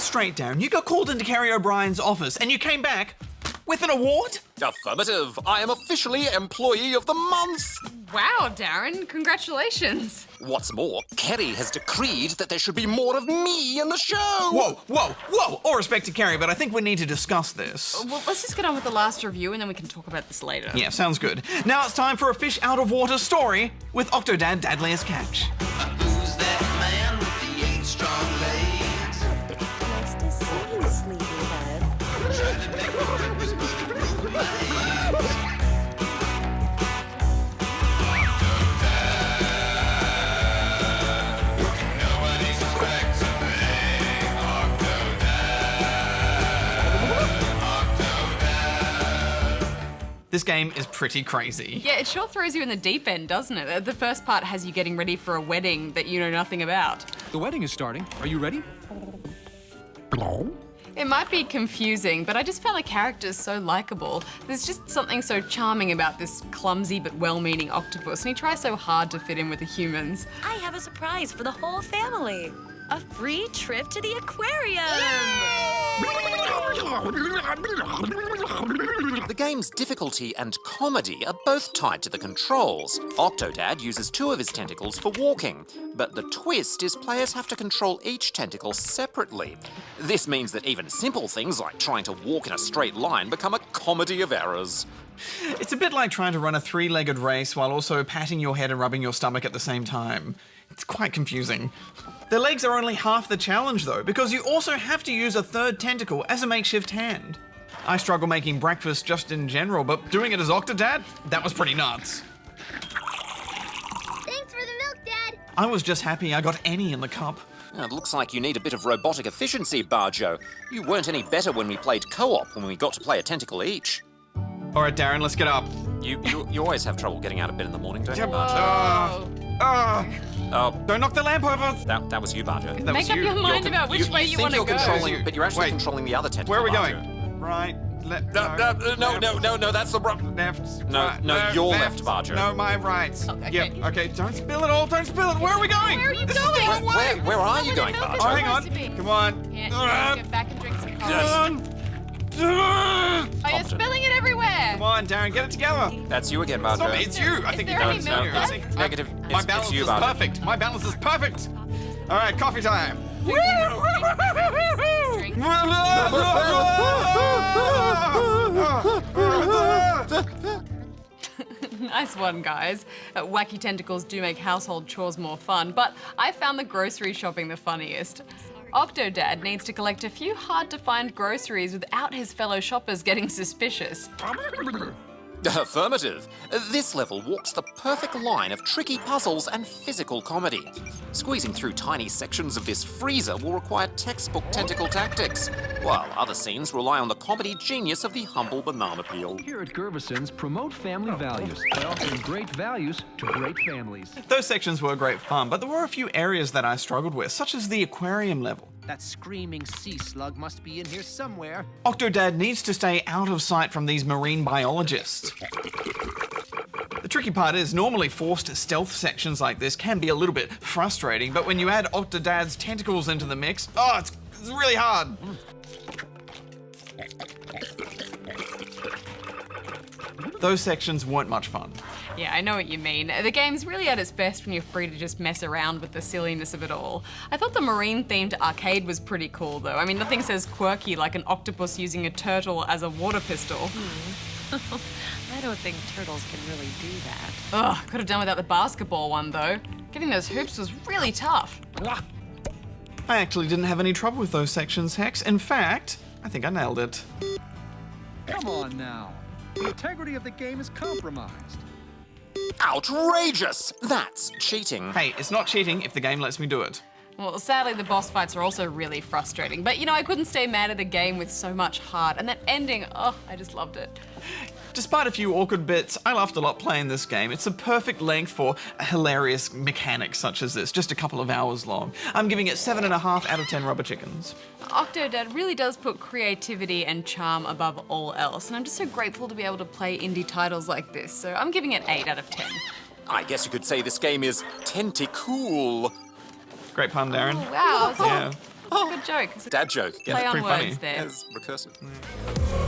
straight, Darren. You got called into Kerry O'Brien's office and you came back with an award? Affirmative. I am officially Employee of the Month. Wow, Darren, congratulations. What's more, Kerry has decreed that there should be more of me in the show. Whoa. All respect to Kerry, but I think we need to discuss this. Well, let's just get on with the last review and then we can talk about this later. Yeah, sounds good. Now it's time for a fish out of water story with Octodad, Dadliest Catch. Who's that man with the 8 strong legs? Nice to see you, sleepyhead. Trying to make my breakfast, but the broken legs. Nobody suspects a thing. This game is pretty crazy. Yeah, it sure throws you in the deep end, doesn't it? The first part has you getting ready for a wedding that you know nothing about. The wedding is starting. Are you ready? It might be confusing, but I just found the characters so likeable. There's just something so charming about this clumsy but well-meaning octopus, and he tries so hard to fit in with the humans. I have a surprise for the whole family. A free trip to the aquarium. The game's difficulty and comedy are both tied to the controls. Octodad uses 2 of his tentacles for walking, but the twist is players have to control each tentacle separately. This means that even simple things like trying to walk in a straight line become a comedy of errors. It's a bit like trying to run a 3-legged race while also patting your head and rubbing your stomach at the same time. It's quite confusing. The legs are only half the challenge though, because you also have to use a 3rd tentacle as a makeshift hand. I struggle making breakfast just in general, but doing it as Octodad? That was pretty nuts. Thanks for the milk, Dad. I was just happy I got any in the cup. It looks like you need a bit of robotic efficiency, Barjo. You weren't any better when we played co-op when we got to play a tentacle each. All right, Darren, let's get up. You always have trouble getting out of bed in the morning, don't you, Barjo? Oh, Don't knock the lamp over. that was you, Barjo. That was Make up you. your mind about which way you want to go. But you're actually Wait. controlling the other tentacle. Where are we Barjo. going? Right, left. No, that's the wrong. Left. No, right, your left, Barjo. No, my right. Okay. Yep. Okay. Don't spill it all. Don't spill it. Where are we going? Where are you This going? Is the wrong way. Where are you Someone going, in milk Barjo? Oh, hang on. supposed to be. Come on. Yeah, get back and drink some coffee. Come on. Oh, you're Compton. spilling it everywhere. Come on, Darren. Get it together. That's you again, It's Barjo. not me. It's you. I Is think there you any know. milk No, left? it's- Negative. My It's balance you, is Barjo. perfect. My balance is perfect. All right, coffee time. Drink. Nice one, guys. Wacky tentacles do make household chores more fun, but I found the grocery shopping the funniest. Octodad needs to collect a few hard-to-find groceries without his fellow shoppers getting suspicious. Affirmative. This level walks the perfect line of tricky puzzles and physical comedy. Squeezing through tiny sections of this freezer will require textbook tentacle tactics, while other scenes rely on the comedy genius of the humble banana peel. Here at Gervison's, promote family values by offering great values to great families. Those sections were great fun, but there were a few areas that I struggled with, such as the aquarium level. That screaming sea slug must be in here somewhere. Octodad needs to stay out of sight from these marine biologists. The tricky part is normally forced stealth sections like this can be a little bit frustrating, but when you add Octodad's tentacles into the mix, it's really hard. Those sections weren't much fun. Yeah, I know what you mean. The game's really at its best when you're free to just mess around with the silliness of it all. I thought the marine-themed arcade was pretty cool, though. I mean, nothing says quirky like an octopus using a turtle as a water pistol. I don't think turtles can really do that. Ugh, could have done without the basketball one, though. Getting those hoops was really tough. I actually didn't have any trouble with those sections, Hex. In fact, I think I nailed it. Come on now. The integrity of the game is compromised. Outrageous! That's cheating. Hey, it's not cheating if the game lets me do it. Well, sadly, the boss fights are also really frustrating. But, you know, I couldn't stay mad at the game with so much heart. And that ending, I just loved it. Despite a few awkward bits, I laughed a lot playing this game. It's a perfect length for a hilarious mechanic such as this, just a couple of hours long. I'm giving it 7.5 out of 10 rubber chickens. Octodad really does put creativity and charm above all else. And I'm just so grateful to be able to play indie titles like this. So I'm giving it 8 out of 10. I guess you could say this game is tentacool. Great pun, Darren. Wow. Yeah. Good joke. Dad joke. Play on pretty words funny. there. It's recursive.